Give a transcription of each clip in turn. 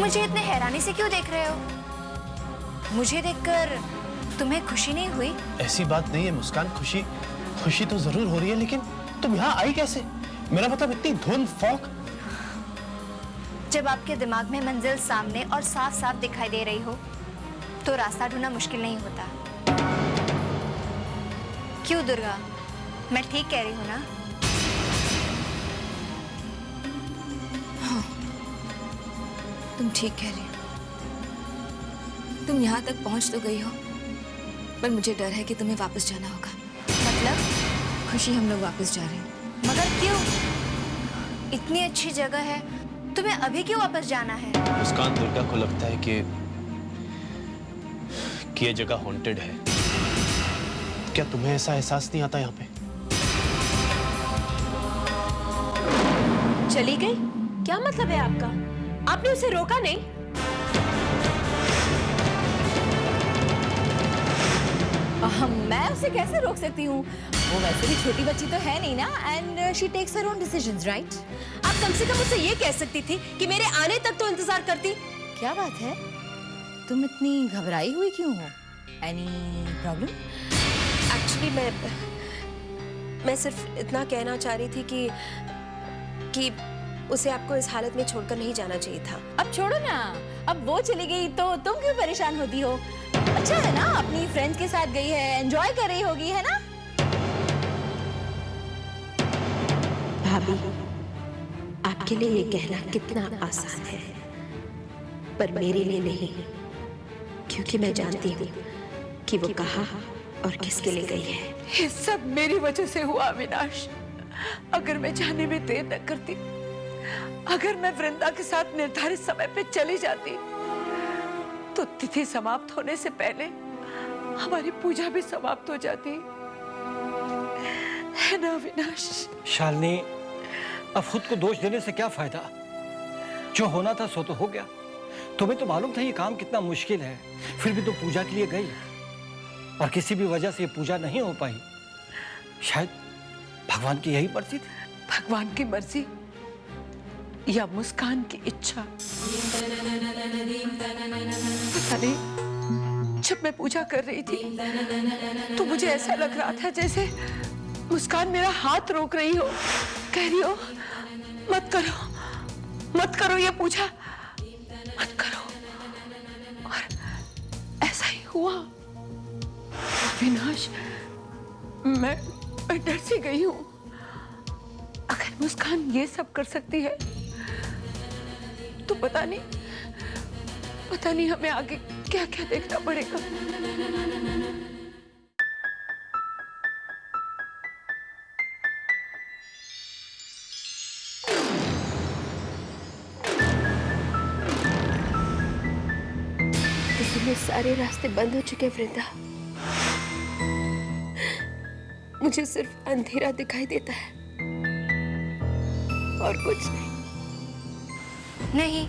मुझे इतने हैरानी से क्यों देख रहे हो? मुझे देखकर तुम्हें खुशी नहीं हुई? ऐसी बात नहीं है मुस्कान, खुशी तो जरूर हो रही है, लेकिन तुम यहाँ आई कैसे? मेरा मतलब इतनी धुंध फॉग। जब आपके दिमाग में मंजिल सामने और साफ साफ दिखाई दे रही हो तो रास्ता ढूंढना मुश्किल नहीं होता। क्यों दुर्गा, मैं ठीक कह रही हूँ ना? हाँ, तुम ठीक कह रही हो। तुम यहाँ तक पहुँच तो गई हो, पर मुझे डर है कि तुम्हें वापस जाना होगा। मतलब? खुशी, हम लोग वापस जा रहे हैं। मगर क्यों? इतनी अच्छी जगह है, तुम्हें अभी क्यों वापस जाना है? मुस्कान, दुर्गा को लगता है कि ये जगह हॉन्टेड है। क्या तुम्हें ऐसा एहसास नहीं आता यहाँ पे? चली गई? क्या मतलब है आपका? आपने उसे रोका नहीं? मैं उसे कैसे रोक सकती हूँ? वो वैसे भी छोटी बच्ची तो है नहीं ना, and she takes her own decisions, right? आप कम से कम उसे ये कह सकती थी कि मेरे आने तक तो इंतजार करती। क्या बात है? तुम इतनी घबराई हुई क्यों हो? Any problem? एक्चुअली मैं सिर्फ इतना कहना चाह रही थी कि उसे आपको इस हालत में छोड़कर नहीं जाना चाहिए था। अब छोड़ो ना, अब वो चली गई तो तुम क्यों परेशान होती हो? अच्छा है ना, अपनी फ्रेंड्स के साथ गई है, एंजॉय कर रही होगी, है ना? भाभी, आपके लिए ये कहना कितना आसान है, पर मेरे लिए नहीं, क्योंकि मैं जानती हूँ कि वो कहाँ और किसके लिए गई है। ये सब मेरी वजह से हुआ अविनाश। अगर मैं जाने में देर न करती, अगर मैं वृंदा के साथ निर्धारित समय पे चली जाती, तो तिथि समाप्त होने से पहले हमारी पूजा भी समाप्त हो जाती, है ना अविनाश? शालिनी, अब खुद को दोष देने से क्या फायदा? जो होना था सो तो हो गया। तुम्हें तो मालूम था ये काम कितना मुश्किल है, फिर भी तुम पूजा के लिए गई और किसी भी वजह से ये पूजा नहीं हो पाई। शायद भगवान की यही मर्जी थी। भगवान की मर्जी या मुस्कान की इच्छा, पता नहीं। जब मैं पूजा कर रही थी तो मुझे ऐसा लग रहा था जैसे मुस्कान मेरा हाथ रोक रही हो, कह रही हो मत करो ये पूजा, मत करो। और ऐसा ही हुआ। विनाश, मैं डर सी गई हूं। अगर मुस्कान ये सब कर सकती है तो पता नहीं हमें आगे क्या क्या देखना पड़ेगा। दिल्ली में सारे रास्ते बंद हो चुके हैं वृंदा। मुझे सिर्फ अंधेरा दिखाई देता है और कुछ नहीं। नहीं,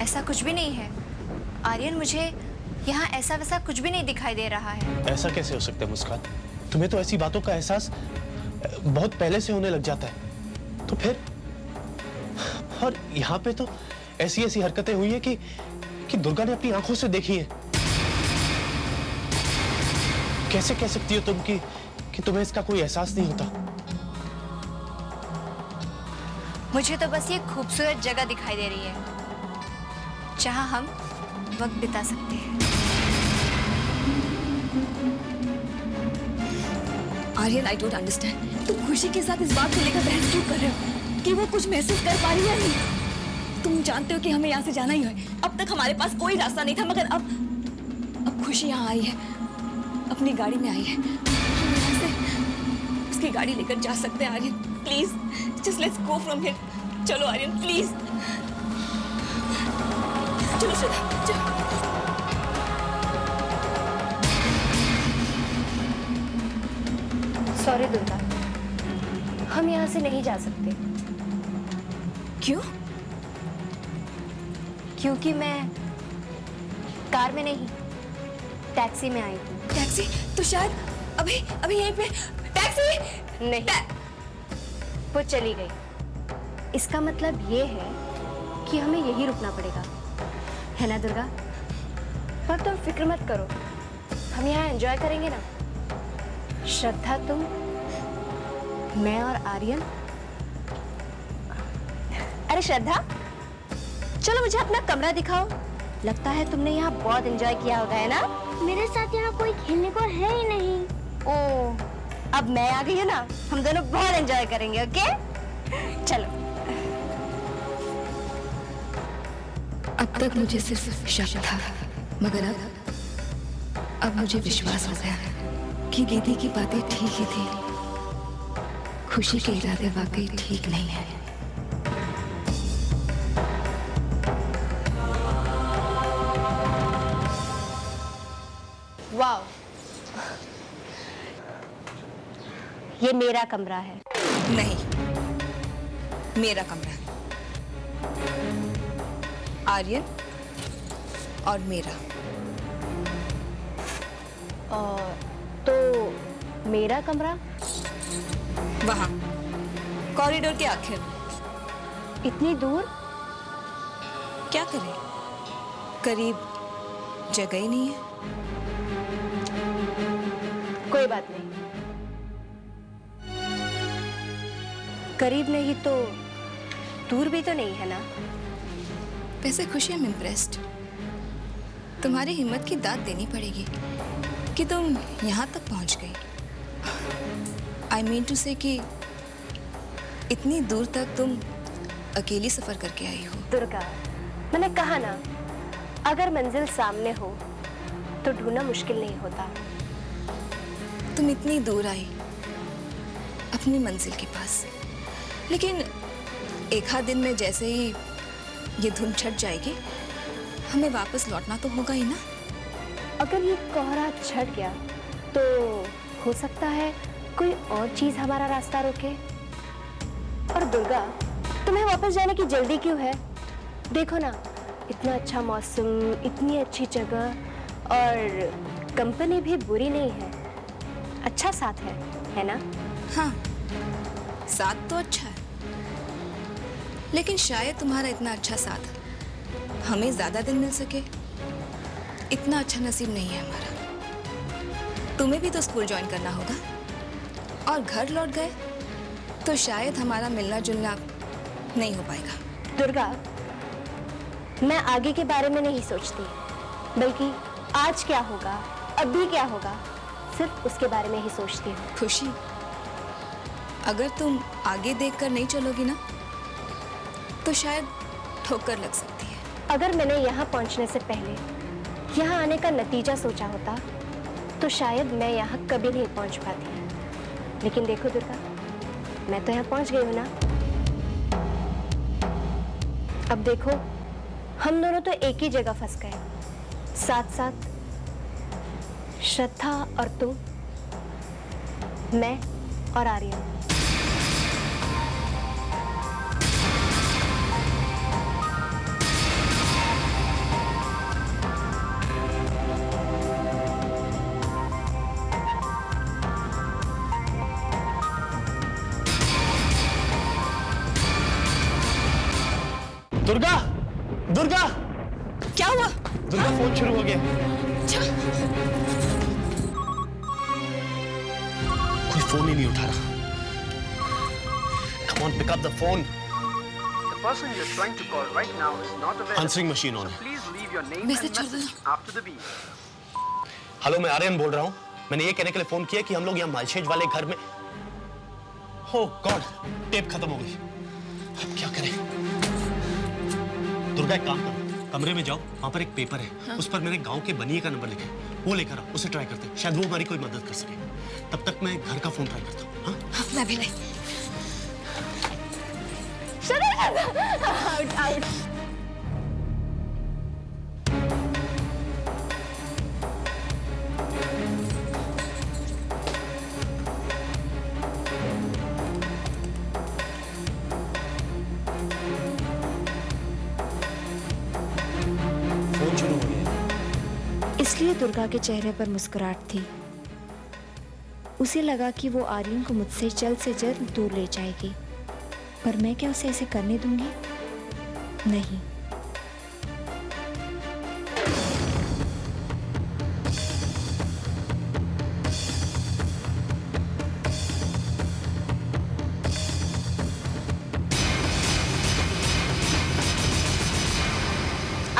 ऐसा कुछ भी नहीं है आर्यन, मुझे यहाँ ऐसा वैसा कुछ भी नहीं दिखाई दे रहा है। ऐसा कैसे हो सकता है मुस्कान? तुम्हें तो ऐसी बातों का एहसास बहुत पहले से होने लग जाता है। तो फिर और यहाँ पे तो ऐसी हरकतें हुई है कि दुर्गा ने अपनी आंखों से देखी है। कैसे कह सकती हो तुम कि तुम्हें इसका कोई एहसास नहीं होता? मुझे तो बस ये खूबसूरत जगह दिखाई दे रही है जहां हम वक्त बिता सकते हैं। Aryan, I don't understand. तुम खुशी के साथ इस बात को लेकर बहस क्यों कर रहे हो कि वो कुछ महसूस कर पा रही है नहीं? तुम जानते हो कि हमें यहाँ से जाना ही है। अब तक हमारे पास कोई रास्ता नहीं था, मगर अब खुशी यहाँ आई है, अपनी गाड़ी में आई है। हम यहाँ से उसकी गाड़ी लेकर जा सकते हैं। Aryan please, just let's go from here. चलो आर्यन प्लीज, चलो श्रद्धा, चलो। सॉरी दुर्गा, हम यहाँ से नहीं जा सकते। क्यों? क्योंकि मैं कार में नहीं, टैक्सी में आई हूँ। टैक्सी? तो शायद अभी यहीं पे टैक्सी नहीं, वो चली गई। इसका मतलब ये है कि हमें यही रुकना पड़ेगा। है ना दुर्गा? पर तुम फिक्र मत करो, हम यहाँ एंजॉय करेंगे ना। श्रद्धा, तुम, मैं और आर्यन। अरे श्रद्धा, चलो मुझे अपना कमरा दिखाओ। लगता है तुमने यहाँ बहुत एंजॉय किया होगा, है ना? मेरे साथ यहाँ कोई खेलने को है ही नहीं। ओह, अब मैं आ गई हूँ ना, हम दोनों बहुत एंजॉय करेंगे। ओके, चलो। अब तक मुझे सिर्फ शक था, मगर अब मुझे विश्वास हो गया कि दीदी की बातें ठीक ही थी। खुशी के इरादे वाकई ठीक नहीं है। वाओ, ये मेरा कमरा है। नहीं, मेरा कमरा है। आर्यन और मेरा। तो मेरा कमरा वहां कॉरिडोर के आखिर। इतनी दूर? क्या करें, करीब जगह ही नहीं है। कोई बात नहीं, करीब नहीं तो दूर भी तो नहीं है ना। वैसे खुशी, I'm impressed। तुम्हारी हिम्मत की दाद देनी पड़ेगी कि तुम यहाँ तक पहुँच गई। I mean to say कि इतनी दूर तक तुम अकेली सफर करके आई हो। दुर्गा, मैंने कहा ना, अगर मंजिल सामने हो तो ढूंढना मुश्किल नहीं होता। तुम इतनी दूर आई अपनी मंजिल के पास, लेकिन एक आध दिन में जैसे ही ये धुन छट जाएगी, हमें वापस लौटना तो होगा ही ना। अगर ये कोहरा छट गया तो हो सकता है कोई और चीज हमारा रास्ता रोके। और दुर्गा, तुम्हें वापस जाने की जल्दी क्यों है? देखो ना, इतना अच्छा मौसम, इतनी अच्छी जगह और कंपनी भी बुरी नहीं है। अच्छा साथ है ना? हाँ, साथ तो अच्छा है, लेकिन शायद तुम्हारा इतना अच्छा साथ हमें ज्यादा दिन मिल सके। इतना अच्छा नसीब नहीं है हमारा। तुम्हें भी तो स्कूल ज्वाइन करना होगा, और घर लौट गए तो शायद हमारा मिलना जुलना नहीं हो पाएगा। दुर्गा, मैं आगे के बारे में नहीं सोचती, बल्कि आज क्या होगा, अभी क्या होगा, सिर्फ उसके बारे में ही सोचती हूँ। खुशी, अगर तुम आगे देखकर नहीं चलोगी ना, तो शायद ठोकर लग सकती है। अगर मैंने यहाँ पहुँचने से पहले यहाँ आने का नतीजा सोचा होता तो शायद मैं यहाँ कभी नहीं पहुँच पाती। लेकिन देखो दुर्गा, मैं तो यहाँ पहुँच गई हूँ ना। अब देखो, हम दोनों तो एक ही जगह फंस गए, साथ साथ श्रद्धा और तुम, मैं और आर्यन। दुर्गा, दुर्गा, क्या हुआ? दुर्गा, फोन शुरू हो गया। कोई फोन ही नहीं उठा रहा। Come on, pick up the phone. The person you're trying to call right now is not available. Answering machine on है। Please leave your name Message and छोड़ दो। message after the beep. Hello, मैं आर्यन बोल रहा हूँ। मैंने ये कहने के लिए फोन किया कि हम लोग यहाँ मालशेज वाले घर में। ओह गॉड, टेप खत्म हो गई। अब क्या करें? दुर्गा, एक काम करो, कमरे में जाओ, वहां पर एक पेपर है। हाँ? उस पर मैंने गांव के बनिए का नंबर लिखा है, वो लेकर आओ, उसे ट्राई करते हैं, शायद वो हमारी कोई मदद कर सके। तब तक मैं घर का फोन ट्राई करता हूँ। हाँ? मैं भी नहीं। Out, out. फोन शुरू हो गया। इसलिए दुर्गा के चेहरे पर मुस्कुराहट थी। उसे लगा कि वो आर्यन को मुझसे जल्द से जल्द दूर ले जाएगी, पर मैं क्या उसे ऐसे करने दूंगी? नहीं।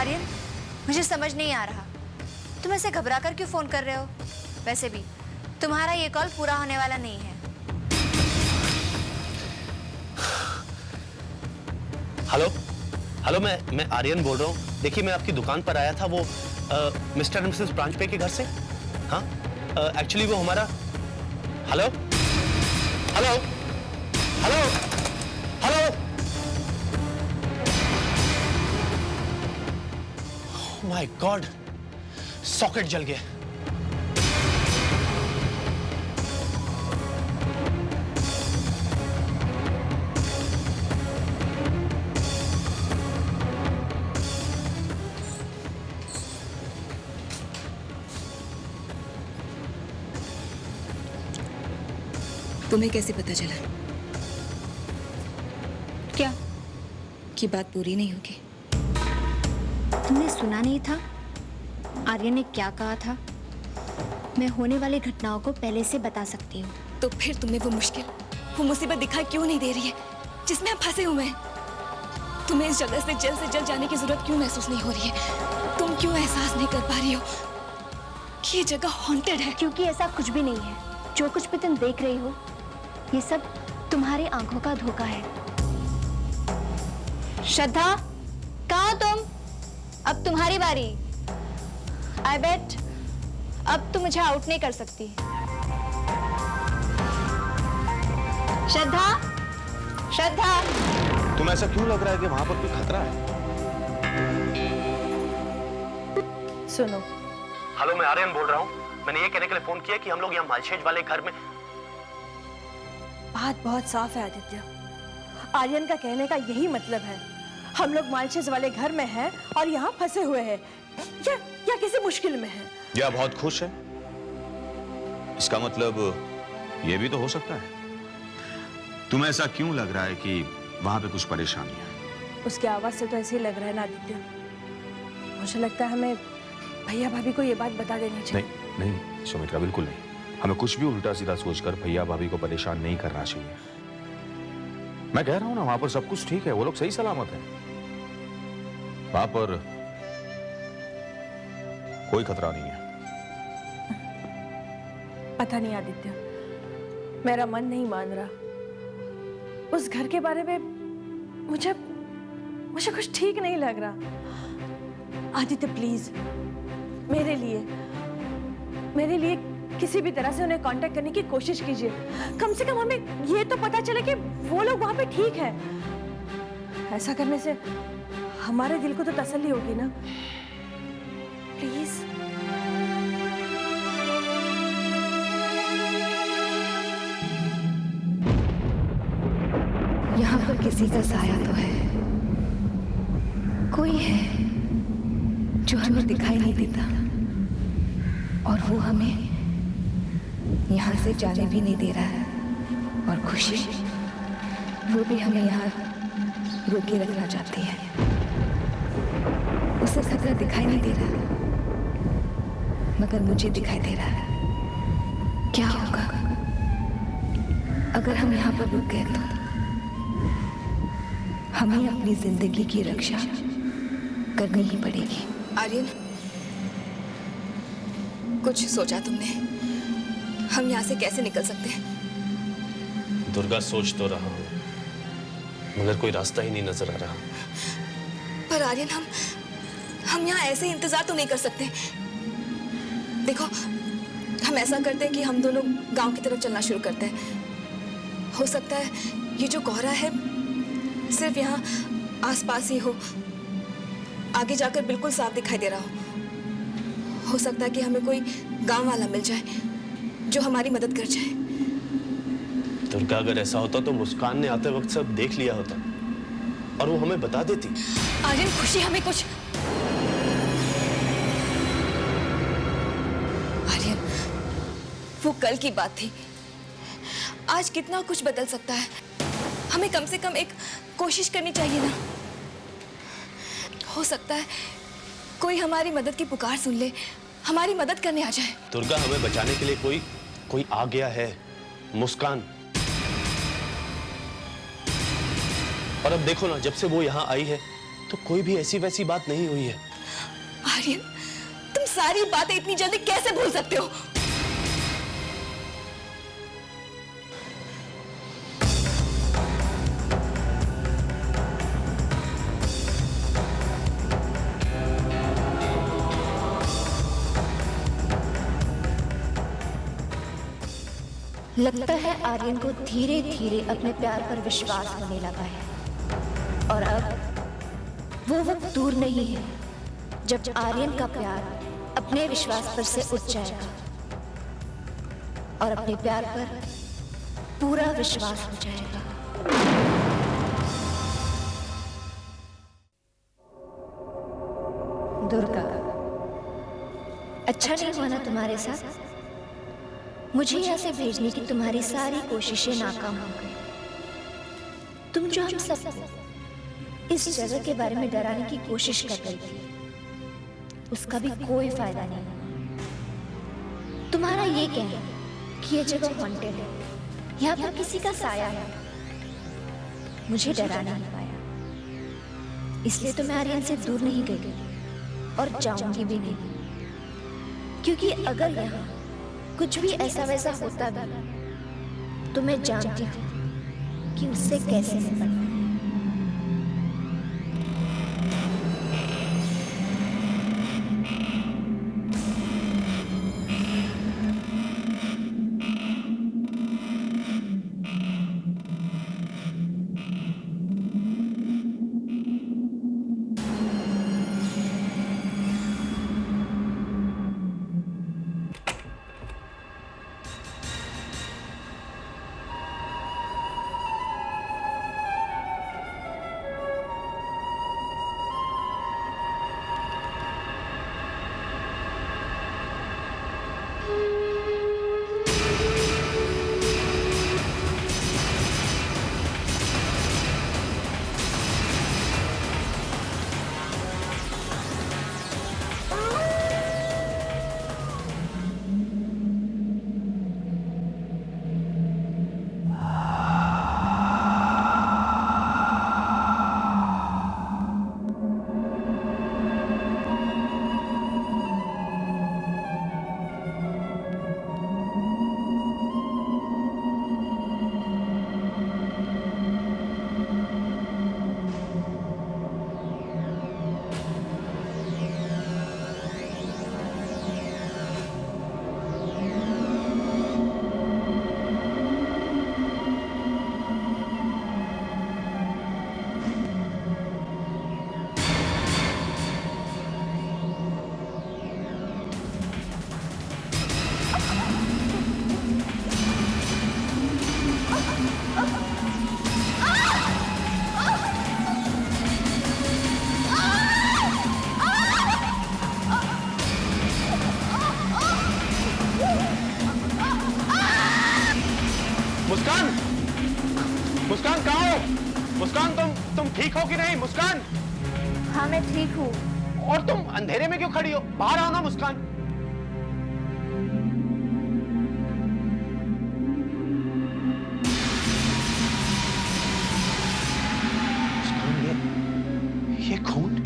आर्यन, मुझे समझ नहीं आ रहा, तुम ऐसे घबरा कर क्यों फोन कर रहे हो? वैसे भी तुम्हारा ये कॉल पूरा होने वाला नहीं है। हेलो हेलो, मैं आर्यन बोल रहा हूँ। देखिए, मैं आपकी दुकान पर आया था, वो मिस्टर एंड मिसेस ब्रांचपे के घर से। हाँ, एक्चुअली वो हमारा। Hello hello hello hello. My God, socket जल गया। तुम्हें कैसे पता चला क्या? कि बात पूरी नहीं होगी? तुमने सुना नहीं था आर्यन ने क्या कहा था? मैं होने वाली घटनाओं को पहले से बता सकती हूँ। तो फिर तुम्हें वो मुश्किल, वो मुसीबत दिखाई क्यों नहीं दे रही है जिसमें हम फंसे हुए हैं? तुम्हें इस जगह से जल्द जाने की जरूरत क्यों महसूस नहीं हो रही है? तुम क्यों एहसास नहीं कर पा रही हो कि ये जगह हॉन्टेड है? क्योंकि ऐसा कुछ भी नहीं है। जो कुछ भी तुम देख रही हो, ये सब तुम्हारी आंखों का धोखा है। श्रद्धा, कहाँ हो तुम? अब तुम्हारी बारी। आई बेट अब तुम मुझे आउट नहीं कर सकती। श्रद्धा, श्रद्धा। तुम्हें ऐसा क्यों लग रहा है कि वहां पर कोई खतरा है? सुनो, हेलो, मैं आर्यन बोल रहा हूँ। मैंने ये कहने के लिए फोन किया कि हम लोग यहाँ मालशेज वाले घर में। बात बहुत साफ है आदित्य। आर्यन का कहने का यही मतलब है, हम लोग मालशेज वाले घर में हैं और यहाँ फंसे हुए हैं या किसी मुश्किल में हैं। या बहुत खुश है, इसका मतलब ये भी तो हो सकता है। तुम्हें ऐसा क्यों लग रहा है कि वहां पे कुछ परेशानी है? उसकी आवाज से तो ऐसे ही लग रहा है ना आदित्य। मुझे लगता है हमें भैया भाभी को ये बात बता देनी चाहिए। नहीं नहीं सुमित्रा, बिल्कुल नहीं। हमें कुछ भी उल्टा सीधा सोचकर भैया भाभी को परेशान नहीं करना चाहिए। मैं कह रहा हूं ना, वहां पर सब कुछ ठीक है, वो लोग सही सलामत हैं। वहां पर कोई खतरा नहीं है। पता नहीं आदित्य, मेरा मन नहीं मान रहा। उस घर के बारे में मुझे कुछ ठीक नहीं लग रहा। आदित्य प्लीज, मेरे लिए किसी भी तरह से उन्हें कांटेक्ट करने की कोशिश कीजिए। कम से कम हमें ये तो पता चले कि वो लोग वहां पे ठीक है। ऐसा करने से हमारे दिल को तो तसल्ली होगी ना। प्लीज। यहाँ पर किसी का साया तो है, कोई है जो हमें दिखाई नहीं देता, और वो हमें यहाँ से जाने भी नहीं दे रहा है। और खुशी, वो भी हमें यहाँ रोके रखना चाहती है। उसे खतरा दिखाई नहीं दे रहा, मगर मुझे दिखाई दे रहा है। क्या होगा अगर हम यहाँ पर रुक गए? तो हमें अपनी जिंदगी की रक्षा करनी ही पड़ेगी। आर्यन, कुछ सोचा तुमने? हम यहाँ से कैसे निकल सकते हैं? दुर्गा, सोच तो रहा हूँ, मगर कोई रास्ता ही नहीं नजर आ रहा। पर आर्यन, हम यहाँ ऐसे इंतजार तो नहीं कर सकते। देखो, हम ऐसा करते हैं कि हम दोनों गांव की तरफ चलना शुरू करते हैं। हो सकता है ये जो कोहरा है सिर्फ यहाँ आसपास ही हो, आगे जाकर बिल्कुल साफ दिखाई दे रहा हो सकता है कि हमें कोई गांव वाला मिल जाए जो हमारी मदद कर जाए। दुर्गा, अगर ऐसा होता तो मुस्कान ने आते वक्त सब देख लिया होता और वो हमें बता देती। आर्यन, खुशी हमें कुछ। आर्यन, वो कल की बात थी, आज कितना कुछ बदल सकता है। हमें कम से कम एक कोशिश करनी चाहिए ना। हो सकता है कोई हमारी मदद की पुकार सुन ले, हमारी मदद करने आ जाए। दुर्गा, हमें बचाने के लिए कोई आ गया है, मुस्कान। और अब देखो ना, जब से वो यहाँ आई है तो कोई भी ऐसी वैसी बात नहीं हुई है। आर्यन, तुम सारी बातें इतनी जल्दी कैसे भूल सकते हो? लगता है आर्यन को धीरे धीरे अपने प्यार पर विश्वास होने लगा है, और अब वो वक्त दूर नहीं है जब आर्यन का प्यार अपने विश्वास पर से उठ जाएगा और अपने प्यार पर पूरा विश्वास हो जाएगा। दुर्गा, अच्छा नहीं हुआ ना तुम्हारे साथ? मुझे यहाँ से भेजने की तुम्हारी सारी कोशिशें नाकाम हो गई। तुम जो हम सबको इस जगह के बारे में डराने की कोशिश कर रही थी, उसका भी कोई फायदा नहीं। तुम्हारा ये कहना कि ये जगह हॉन्टेड है, यहाँ पर किसी का साया है, मुझे डरा नहीं पाया। इसलिए तो मैं आर्यन से दूर नहीं गई और जाऊंगी भी नहीं, क्योंकि अगर यहाँ कुछ भी ऐसा वैसा होता भी तो मैं जानती हूँ कि उससे कैसे निपटना है। मुस्कान, मुस्कान कहाँ हो? मुस्कान, तुम ठीक हो कि नहीं? मुस्कान। हाँ, मैं ठीक हूँ। और तुम अंधेरे में क्यों खड़ी हो? बाहर आओ ना मुस्कान। मुस्कान, ये खून?